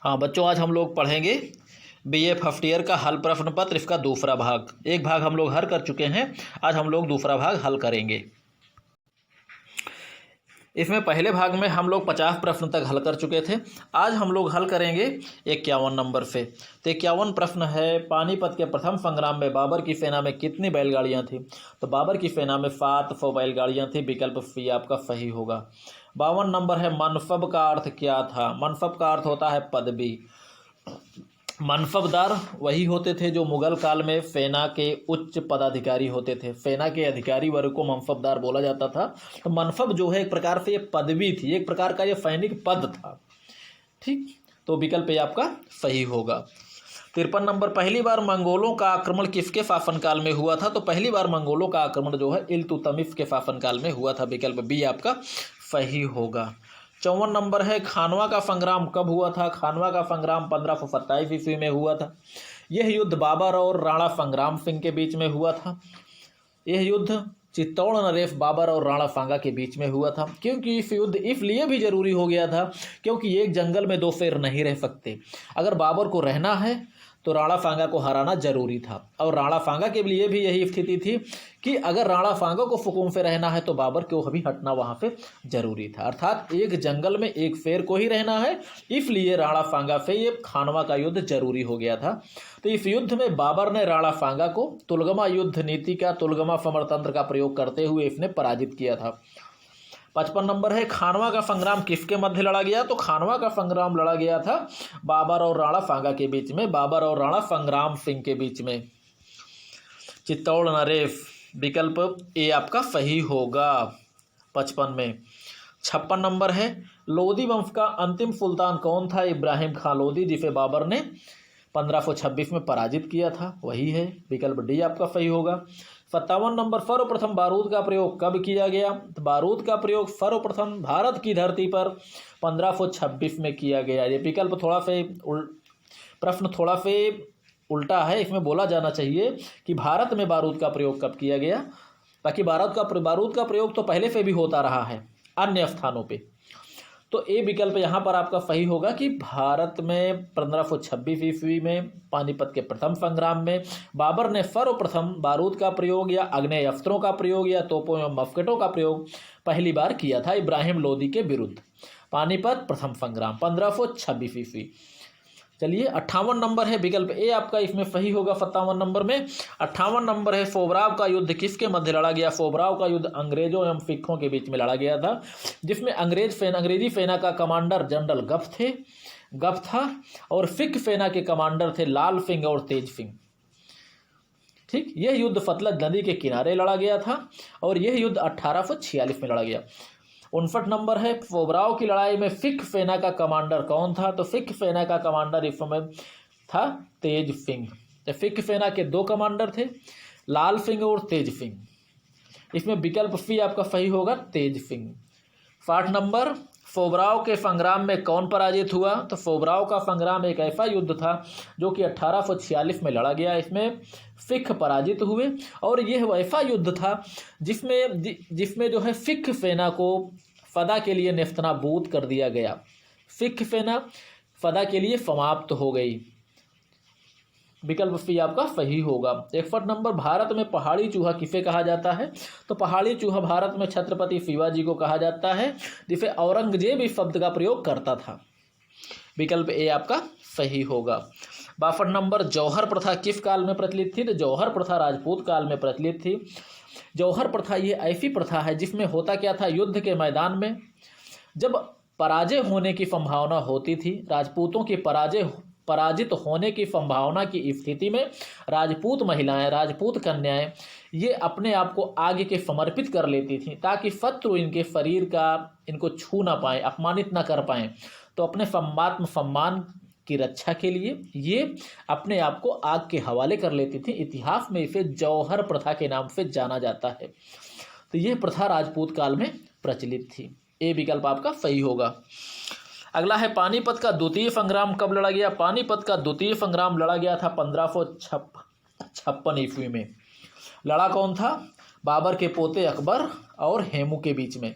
हाँ बच्चों, आज हम लोग पढ़ेंगे बीए फर्स्ट ईयर का हल प्रश्न पत्र, इसका दूसरा भाग। एक भाग हम लोग हल कर चुके हैं, आज हम लोग दूसरा भाग हल करेंगे। इसमें पहले भाग में हम लोग 50 प्रश्न तक हल कर चुके थे। आज हम लोग हल करेंगे 51 नंबर से। तो 51 प्रश्न है, पानीपत के प्रथम संग्राम में बाबर की सेना में कितनी बैलगाड़ियां थी? तो बाबर की सेना में 700 बैलगाड़ियां थी। विकल्प सी आपका सही होगा। 52 नंबर है, मनसब का अर्थ क्या था? मनसब का अर्थ होता है पदवी। मनसबदार वही होते थे जो मुगल काल में सेना के उच्च पदाधिकारी होते थे। सेना के अधिकारी वर्ग को मनसबदार बोला जाता था। तो मनसब जो है एक प्रकार से ये पदवी थी, एक प्रकार का ये सैनिक पद था। ठीक, तो विकल्प ये आपका सही होगा। 53 नंबर, पहली बार मंगोलों का आक्रमण किसके शासनकाल में हुआ था? तो पहली बार मंगोलों का आक्रमण जो है इल्तुतमिश के शासनकाल में हुआ था। विकल्प बी आपका सही होगा। 54 नंबर है, खानवा का संग्राम कब हुआ था? खानवा का संग्राम 1527 ईस्वी में हुआ था। यह युद्ध बाबर और राणा संग्राम सिंह के बीच में हुआ था। यह युद्ध चित्तौड़ नरेश बाबर और राणा सांगा के बीच में हुआ था। क्योंकि इस युद्ध इसलिए भी जरूरी हो गया था क्योंकि एक जंगल में दो शेर नहीं रह सकते। अगर बाबर को रहना है तो राणा सांगा को हराना जरूरी था, और राणा सांगा के लिए भी यही स्थिति थी कि अगर राणा सांगा को सुकून से रहना है तो बाबर को भी हटना वहाँ से जरूरी था। अर्थात एक जंगल में एक शेर को ही रहना है, इसलिए राणा सांगा से ये खानवा का युद्ध जरूरी हो गया था। तो इस युद्ध में बाबर ने राणा सांगा को तुलगमा युद्ध नीति का, तुलगमा समरतंत्र का प्रयोग करते हुए इसने पराजित किया था। 55 नंबर है, खानवा का संग्राम किसके मध्य लड़ा गया? तो खानवा का संग्राम लड़ा गया था बाबर और राणा सांगा के बीच में, बाबर और राणा संग्राम सिंह के बीच में। चित्तौड़ नरेश, विकल्प ए आपका सही होगा 55 में। 56 नंबर है, लोदी वंश का अंतिम सुल्तान कौन था? इब्राहिम खान लोदी, जिसे बाबर ने 1526 में पराजित किया था, वही है। विकल्प डी आपका सही होगा। 57 नंबर, सर्वप्रथम बारूद का प्रयोग कब किया गया? तो बारूद का प्रयोग सर्वप्रथम भारत की धरती पर 1526 में किया गया। ये विकल्प प्रश्न थोड़ा से उल्टा है, इसमें बोला जाना चाहिए कि भारत में बारूद का प्रयोग कब किया गया, ताकि बारूद का प्रयोग तो पहले से भी होता रहा है अन्य स्थानों पे। तो ए विकल्प यहाँ पर आपका सही होगा कि भारत में 1526 ईस्वी में पानीपत के प्रथम संग्राम में बाबर ने सर्वप्रथम बारूद का प्रयोग या आग्नेय अस्त्रों का प्रयोग या तोपों एवं मस्केटों का प्रयोग पहली बार किया था इब्राहिम लोदी के विरुद्ध। पानीपत प्रथम संग्राम 1526 ईस्वी। चलिए 58 नंबर है, विकल्प ए आपका इसमें सही होगा। 57 नंबर में 58 नंबर है, सोबराव का युद्ध किसके मध्य लड़ा गया? सोबराव का युद्ध अंग्रेजों एवं सिखों के बीच में लड़ा गया था, जिसमें अंग्रेजी सेना का कमांडर जनरल गफ था और सिख सेना के कमांडर थे लाल सिंह और तेज सिंह। ठीक, यह युद्ध सतलज नदी के किनारे लड़ा गया था और यह युद्ध 1846 में लड़ा गया। 59 नंबर है, सोबराव की लड़ाई में सिख सेना का कमांडर कौन था? तो सिख सेना का कमांडर इस समय था तेज सिंह। तो सिख सेना के दो कमांडर थे, लाल सिंह और तेज सिंह। इसमें विकल्प सी आपका सही होगा, तेज सिंह। 60 नंबर, सोबराव के संग्राम में कौन पराजित हुआ? तो सोबराव का संग्राम एक ऐसा युद्ध था जो कि 1846 में लड़ा गया। इसमें सिख पराजित हुए और यह वैसा युद्ध था जिसमें जो है सिख सेना को सदा के लिए नेस्तनाबूद कर दिया गया। सिख सेना सदा के लिए समाप्त हो गई। विकल्प सी आपका सही होगा। 61 नंबर, भारत में पहाड़ी चूहा किसे कहा जाता है? तो पहाड़ी चूहा भारत में छत्रपति शिवाजी को कहा जाता है, जिसे औरंगजेब इस शब्द का प्रयोग करता था। विकल्प ए आपका सही होगा। 62 नंबर, जौहर प्रथा किस काल में प्रचलित थी? तो जौहर प्रथा राजपूत काल में प्रचलित थी। जौहर प्रथा ये ऐसी प्रथा है जिसमें होता क्या था, युद्ध के मैदान में जब पराजय होने की संभावना होती थी, राजपूतों की पराजित होने की संभावना की स्थिति में राजपूत महिलाएं, राजपूत कन्याएं ये अपने आप को आगे के समर्पित कर लेती थीं ताकि शत्रु इनके शरीर का इनको छू ना पाए, अपमानित ना कर पाएं। तो अपने सम्मान की रक्षा के लिए ये अपने आप को आग के हवाले कर लेती थी। इतिहास में इसे जौहर प्रथा के नाम से जाना जाता है। तो यह प्रथा राजपूत काल में प्रचलित थी। ए विकल्प आपका सही होगा। अगला है, पानीपत का द्वितीय संग्राम कब लड़ा गया? पानीपत का द्वितीय संग्राम लड़ा गया था 1556 ईस्वी में। लड़ा कौन था? बाबर के पोते अकबर और हेमू के बीच में।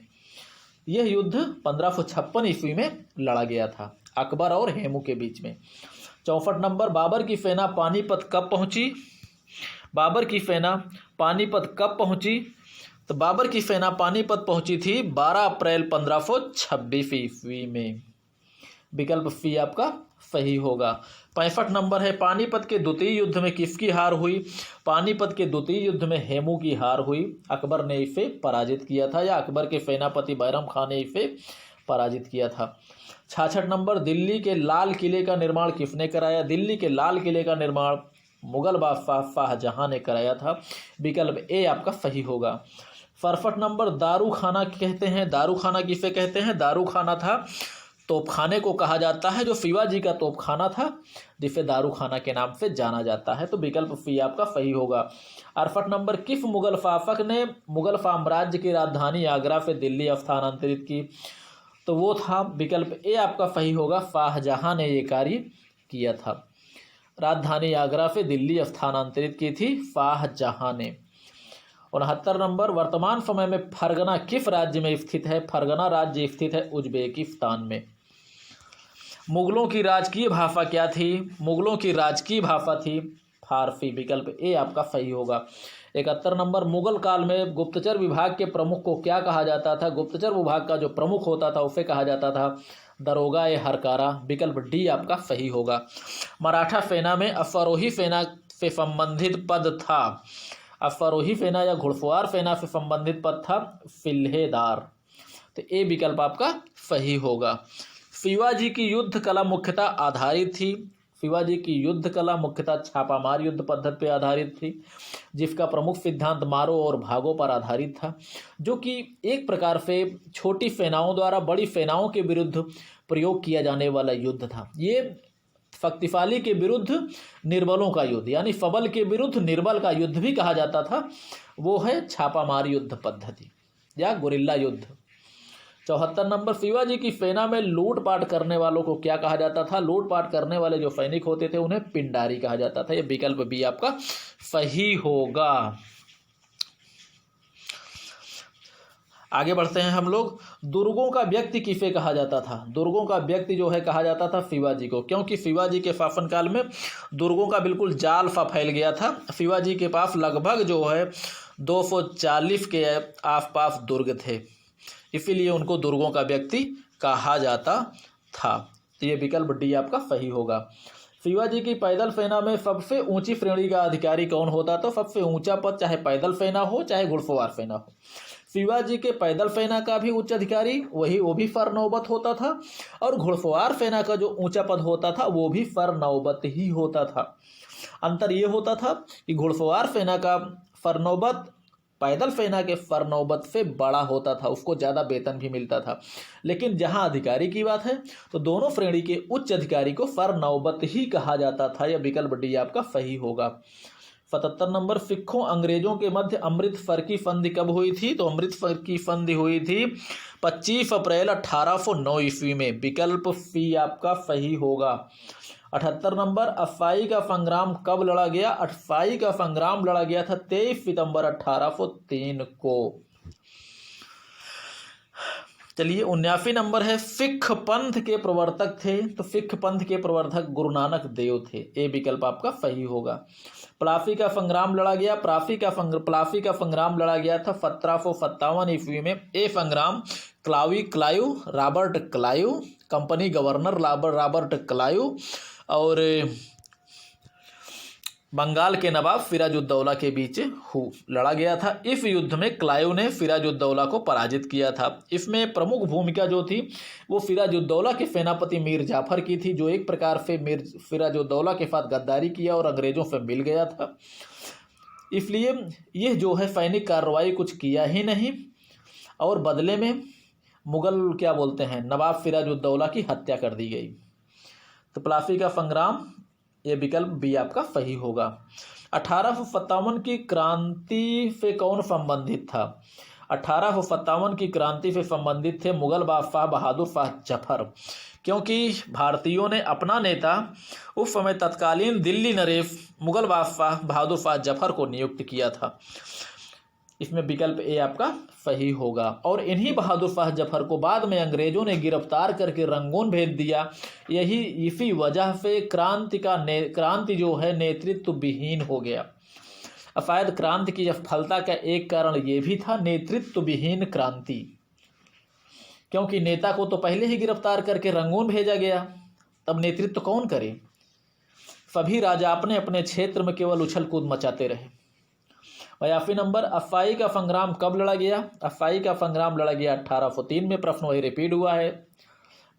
यह युद्ध 1556 ईस्वी में लड़ा गया था। अकबर और हेमू के बीच में। 64 नंबर, बाबर की सेना पानीपत कब पहुंची? बाबर की सेना पानीपत कब पहुंची? तो बाबर की सेना पानीपत पहुंची थी 12 अप्रैल 1526 ईस्वी में। विकल्प सी आपका सही होगा। 65 नंबर है, पानीपत के द्वितीय युद्ध में किसकी हार हुई? पानीपत के द्वितीय युद्ध में हेमू की हार हुई। अकबर ने इसे पराजित किया था या अकबर के सेनापति बैरम खान ने इसे पराजित किया था। 66 नंबर, दिल्ली के लाल किले का निर्माण किसने कराया? दिल्ली के लाल किले का निर्माण मुगल बादशाह शाहजहां ने कराया था। विकल्प ए आपका सही होगा। 67 नंबर, दारू खाना कहते हैं, दारू खाना किसे कहते हैं? दारू खाना था तोपखाने को कहा जाता है, जो शिवाजी का तोपखाना था जिसे दारू खाना के नाम से जाना जाता है। तो विकल्प सी आपका सही होगा। 68 नंबर, किस मुगल शासक ने मुगल साम्राज्य की राजधानी आगरा से दिल्ली स्थानांतरित की? तो वो था, विकल्प ए आपका सही होगा, शाहजहां ने ये कार्य किया था। राजधानी आगरा से दिल्ली स्थानांतरित की थी शाहजहां ने। 69 नंबर, वर्तमान समय में फरगना किस राज्य में स्थित है? फरगना राज्य स्थित है उज्बेकिस्तान में। मुगलों की राजकीय भाषा क्या थी? मुगलों की राजकीय भाषा थी फारसी। विकल्प ए आपका सही होगा। 71 नंबर, मुगल काल में गुप्तचर विभाग के प्रमुख को क्या कहा जाता था? गुप्तचर विभाग का जो प्रमुख होता था उसे कहा जाता था दरोगा ए हरकारा। विकल्प डी आपका सही होगा। मराठा सेना में अश्वारोही सेना से संबंधित पद था। अश्वारोही सेना या घुड़सवार सेना से संबंधित पद था फिल्हेदार। तो ए विकल्प आपका सही होगा। शिवाजी की युद्ध कला मुख्यतः आधारित थी। शिवाजी की युद्ध कला मुख्यतः छापामार युद्ध पद्धति पर आधारित थी, जिसका प्रमुख सिद्धांत मारो और भागो पर आधारित था, जो कि एक प्रकार से छोटी सेनाओं द्वारा बड़ी सेनाओं के विरुद्ध प्रयोग किया जाने वाला युद्ध था। ये शक्तिशाली के विरुद्ध निर्बलों का युद्ध, यानी सबल के विरुद्ध निर्बल का युद्ध भी कहा जाता था। वो है छापामार युद्ध पद्धति या गुरिल्ला युद्ध। 74 नंबर, शिवाजी की सेना में लूटपाट करने वालों को क्या कहा जाता था? लूटपाट करने वाले जो सैनिक होते थे उन्हें पिंडारी कहा जाता था। यह विकल्प भी आपका सही होगा। आगे बढ़ते हैं हम लोग। दुर्गों का व्यक्ति किसे कहा जाता था? दुर्गों का व्यक्ति जो है कहा जाता था शिवाजी को, क्योंकि शिवाजी के शासनकाल में दुर्गों का बिल्कुल जाल सा फैल गया था। शिवाजी के पास लगभग जो है 240 के आसपास दुर्ग थे, इसीलिए उनको दुर्गों का व्यक्ति कहा जाता था। तो ये विकल्प डी आपका सही होगा। शिवाजी की पैदल सेना में सबसे ऊंची श्रेणी का अधिकारी कौन होता? तो सबसे ऊंचा पद चाहे पैदल सेना हो चाहे घुड़सवार सेना हो, शिवाजी के पैदल सेना का भी उच्च अधिकारी वो भी फर नौबत होता था, और घुड़सवार सेना का जो ऊंचा पद होता था वो भी फर नौबत ही होता था। अंतर ये होता था कि घुड़सवार सेना का फर नौबत पैदल सेना के फर नौबत से बड़ा होता था, उसको ज़्यादा वेतन भी मिलता था। लेकिन जहां अधिकारी की बात है तो दोनों श्रेणी के उच्च अधिकारी को फर नौबत ही कहा जाता था। यह विकल्प डी आपका सही होगा। 77 नंबर, सिखों अंग्रेजों के मध्य अमृतसर की संधि कब हुई थी? तो अमृतसर की संधि हुई थी 25 अप्रैल 1809 ईस्वी में। विकल्प सी आपका सही होगा। 78 नंबर, अफवाई का संग्राम कब लड़ा गया? अफवाई का संग्राम लड़ा गया था 23 सितंबर 1803 को। चलिए 79 नंबर है, सिख पंथ के प्रवर्तक थे। तो सिख पंथ के प्रवर्तक गुरु नानक देव थे। ए विकल्प आपका सही होगा। प्लासी का संग्राम लड़ा गया। प्लासी का संग्राम लड़ा गया था 1757 ईस्वी में। ए संग्राम Clive Robert Clive, company governor Robert Clive और बंगाल के नवाब सिराजुद्दौला के बीच लड़ा गया था। इस युद्ध में क्लाइव ने सिराजुद्दौला को पराजित किया था। इसमें प्रमुख भूमिका जो थी वो सिराजुद्दौला के सेनापति मीर जाफर की थी, जो एक प्रकार से सिराजुद्दौला के साथ गद्दारी किया और अंग्रेजों से मिल गया था। इसलिए यह जो है सैनिक कार्रवाई कुछ किया ही नहीं, और बदले में मुगल क्या बोलते हैं नवाब सिराजुद्दौला की हत्या कर दी गई। तो प्लासी का संग्राम, ये विकल्प बी आपका सही होगा। 1857 की क्रांति से कौन संबंधित था? 1857 की क्रांति से संबंधित थे मुगल बादशाह बहादुर शाह जफर, क्योंकि भारतीयों ने अपना नेता उस समय तत्कालीन दिल्ली नरेश मुगल बादशाह बहादुर शाह जफर को नियुक्त किया था। इसमें विकल्प ए आपका सही होगा। और इन्हीं बहादुर शाह जफर को बाद में अंग्रेजों ने गिरफ्तार करके रंगून भेज दिया। यही इसी वजह से क्रांति जो है नेतृत्व विहीन हो गया। शायद क्रांति की असफलता का एक कारण ये भी था, नेतृत्व विहीन क्रांति, क्योंकि नेता को तो पहले ही गिरफ्तार करके रंगून भेजा गया, तब नेतृत्व कौन करे। सभी राजा अपने अपने क्षेत्र में केवल उछल कूद मचाते रहे। 82 नंबर, अफाई का संग्राम कब लड़ा गया? अफाई का संग्राम लड़ा गया 1803 में। प्रश्न वही रिपीट हुआ है,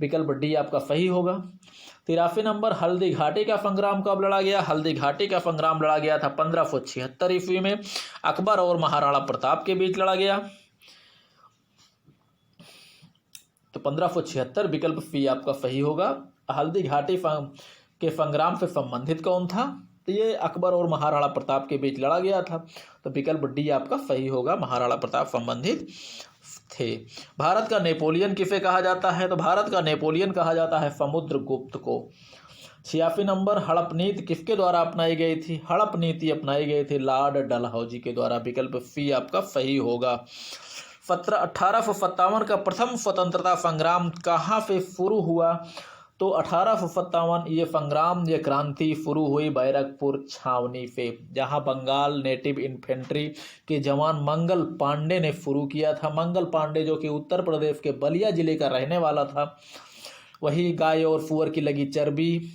विकल्प डी आपका सही होगा। 83 नंबर, हल्दी घाटी का संग्राम कब लड़ा गया? हल्दी घाटी का संग्राम लड़ा गया था 1576 ईस्वी में, अकबर और महाराणा प्रताप के बीच लड़ा गया। तो 1576 विकल्प सी आपका सही होगा। हल्दी घाटी के संग्राम से संबंधित कौन था? तो ये अकबर और महाराणा प्रताप के बीच लड़ा गया था, तो विकल्प डी आपका सही होगा, महाराणा प्रताप संबंधित थे। भारत का नेपोलियन किसे कहा जाता है? तो भारत का नेपोलियन कहा जाता है समुद्रगुप्त को। 86 नंबर, हड़प नीति किसके द्वारा अपनाई गई थी? हड़प नीति अपनाई गई थी लॉर्ड डलहौजी के द्वारा, विकल्प सी आपका सही होगा। 1857 का प्रथम स्वतंत्रता संग्राम कहाँ से शुरू हुआ? तो 1857 ये संग्राम, ये क्रांति शुरू हुई बैरकपुर छावनी से, जहां बंगाल नेटिव इन्फेंट्री के जवान मंगल पांडे ने शुरू किया था। मंगल पांडे जो कि उत्तर प्रदेश के बलिया जिले का रहने वाला था, वही गाय और सुअर की लगी चर्बी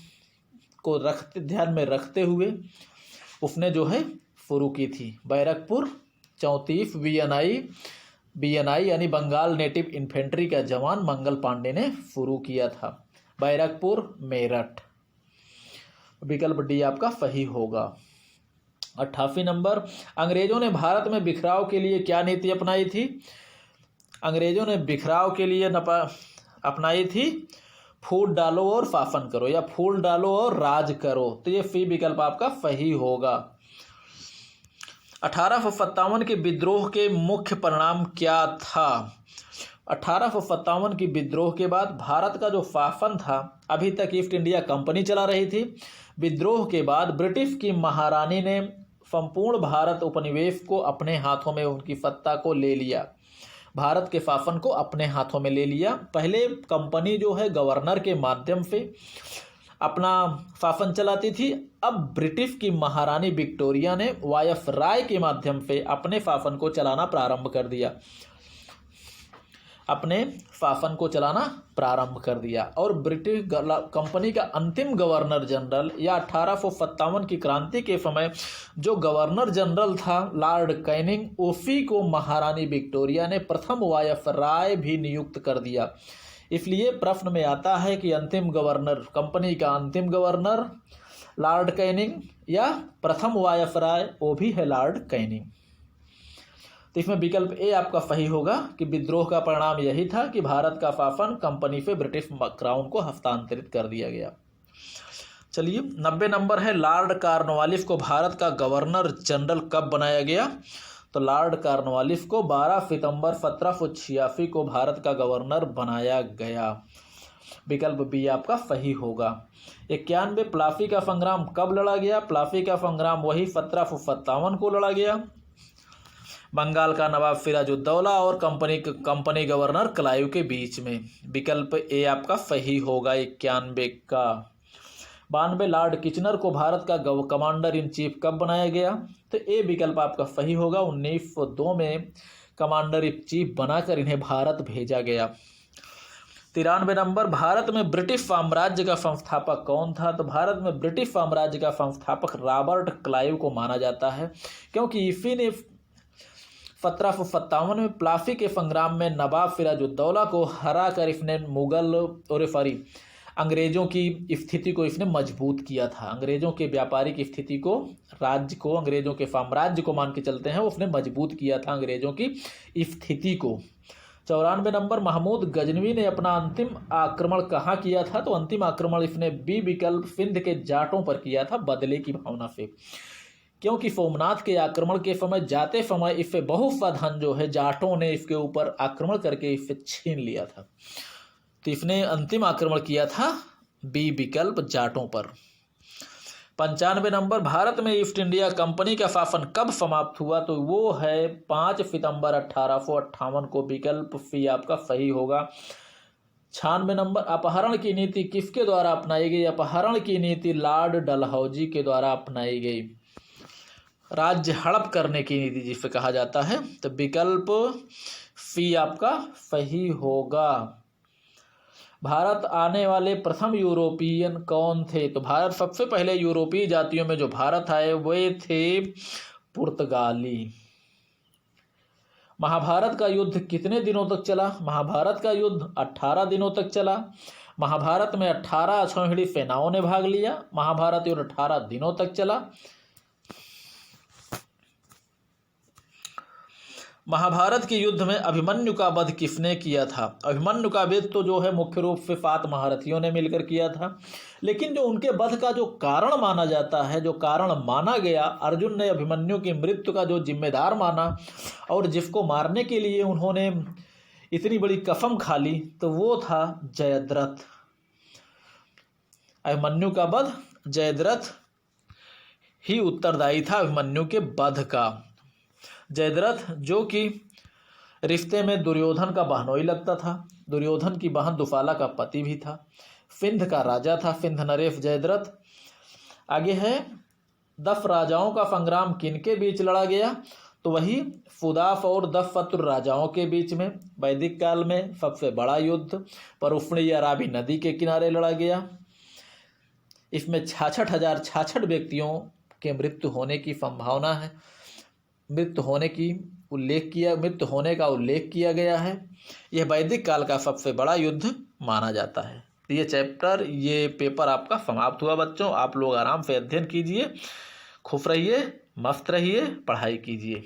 को ध्यान में रखते हुए उसने जो है शुरू की थी। बैरकपुर 34 BNI यानी बंगाल नेटिव इन्फेंट्री का जवान मंगल पांडे ने शुरू किया था। बैरकपुर मेरठ, विकल्प डी आपका सही होगा। 88 नंबर, अंग्रेजों ने भारत में बिखराव के लिए क्या नीति अपनाई थी? अंग्रेजों ने बिखराव के लिए अपनाई थी फूट डालो और शासन करो, या फूल डालो और राज करो, तो ये सी विकल्प आपका सही होगा। 1857 के विद्रोह के मुख्य परिणाम क्या था? 1857 की विद्रोह के बाद भारत का जो शासन था, अभी तक ईस्ट इंडिया कंपनी चला रही थी। विद्रोह के बाद ब्रिटिश की महारानी ने संपूर्ण भारत उपनिवेश को अपने हाथों में, उनकी सत्ता को ले लिया, भारत के शासन को अपने हाथों में ले लिया। पहले कंपनी जो है गवर्नर के माध्यम से अपना शासन चलाती थी, अब ब्रिटिश की महारानी विक्टोरिया ने वायसराय के माध्यम से अपने शासन को चलाना प्रारंभ कर दिया, और ब्रिटिश कंपनी का अंतिम गवर्नर जनरल, या 1857 की क्रांति के समय जो गवर्नर जनरल था लॉर्ड कैनिंग, उसी को महारानी विक्टोरिया ने प्रथम वायसराय भी नियुक्त कर दिया। इसलिए प्रश्न में आता है कि अंतिम गवर्नर, कंपनी का अंतिम गवर्नर लॉर्ड कैनिंग या प्रथम वायसराय, वो भी है लॉर्ड कैनिंग। तो इसमें विकल्प ए आपका सही होगा कि विद्रोह का परिणाम यही था कि भारत का शासन कंपनी से ब्रिटिश क्राउन को हस्तांतरित कर दिया गया। चलिए 90 नंबर है, लॉर्ड कॉर्नवालिस को भारत का गवर्नर जनरल कब बनाया गया? तो लॉर्ड कॉर्नवालिस को 12 सितंबर 1786 को भारत का गवर्नर बनाया गया, विकल्प बी आपका सही होगा। 91 प्लासी का संग्राम कब लड़ा गया? प्लासी का संग्राम वही 1757 को लड़ा गया, बंगाल का नवाब सिराजुद्दौला और कंपनी गवर्नर क्लाइव के बीच में, विकल्प ए आपका सही होगा 91 का। 92 लॉर्ड किचनर को भारत का कमांडर इन चीफ कब बनाया गया? तो ए विकल्प आपका सही होगा, 1902 में कमांडर इन चीफ बनाकर इन्हें भारत भेजा गया। 93 नंबर, भारत में ब्रिटिश साम्राज्य का संस्थापक कौन था? तो भारत में ब्रिटिश साम्राज्य का संस्थापक रॉबर्ट क्लाइव को माना जाता है, क्योंकि इसी ने 1757 में प्लासी के संग्राम में नवाब सिराजुद्दौला को हरा कर इसने अंग्रेजों की स्थिति को इसने मजबूत किया था। अंग्रेजों के व्यापारिक स्थिति को, राज्य को, अंग्रेजों के साम्राज्य को मान के चलते हैं, उसने मजबूत किया था अंग्रेजों की स्थिति को। 94 नंबर, महमूद गजनवी ने अपना अंतिम आक्रमण कहाँ किया था? तो अंतिम आक्रमण इसने बी विकल्प सिंध के जाटों पर किया था, बदले की भावना से, क्योंकि सोमनाथ के आक्रमण के समय जाते समय इससे बहुत सा धन जो है जाटों ने इसके ऊपर आक्रमण करके इससे छीन लिया था, तो इसने अंतिम आक्रमण किया था बी विकल्प जाटों पर। 95 नंबर, भारत में ईस्ट इंडिया कंपनी का शासन कब समाप्त हुआ? तो वो है 5 सितंबर 1858 को। विकल्प सी आपका सही होगा। 96 नंबर, अपहरण की नीति किसके द्वारा अपनाई गई? अपहरण की नीति लॉर्ड डलहौजी के द्वारा अपनाई गई। राज्य हड़प करने की नीति जिसे कहा जाता है, तो विकल्प सी आपका सही होगा। भारत आने वाले प्रथम यूरोपियन कौन थे? तो भारत सबसे पहले यूरोपीय जातियों में जो भारत आए वे थे पुर्तगाली। महाभारत का युद्ध कितने दिनों तक चला? महाभारत का युद्ध 18 दिनों तक चला। महाभारत में 18 अक्षौहिणी सेनाओं ने भाग लिया। महाभारत युद्ध 18 दिनों तक चला। महाभारत के युद्ध में अभिमन्यु का वध किसने किया था? अभिमन्यु का वध तो जो है मुख्य रूप से 7 महारथियों ने मिलकर किया था, लेकिन जो उनके वध का जो कारण माना जाता है, जो कारण माना गया, अर्जुन ने अभिमन्यु की मृत्यु का जो जिम्मेदार माना और जिसको मारने के लिए उन्होंने इतनी बड़ी कसम खा ली, तो वो था जयद्रथ। अभिमन्यु का वध जयद्रथ ही उत्तरदायी था अभिमन्यु के वध का। जयद्रथ जो कि रिश्ते में दुर्योधन का बहनोई लगता था, दुर्योधन की बहन दुशाला का पति भी था, सिंध का राजा था, सिंध नरेश जयद्रथ। आगे है 10 राजाओं का संग्राम किनके बीच लड़ा गया? तो वही सुदाफ और 10 शत्रु राजाओं के बीच में। वैदिक काल में सबसे बड़ा युद्ध परुष्णी या रावी नदी के किनारे लड़ा गया। इसमें 66,066 व्यक्तियों के मृत्यु होने की संभावना है। मृत्यु होने का उल्लेख किया गया है। यह वैदिक काल का सबसे बड़ा युद्ध माना जाता है। ये पेपर आपका समाप्त हुआ बच्चों। आप लोग आराम से अध्ययन कीजिए, खुश रहिए, मस्त रहिए, पढ़ाई कीजिए।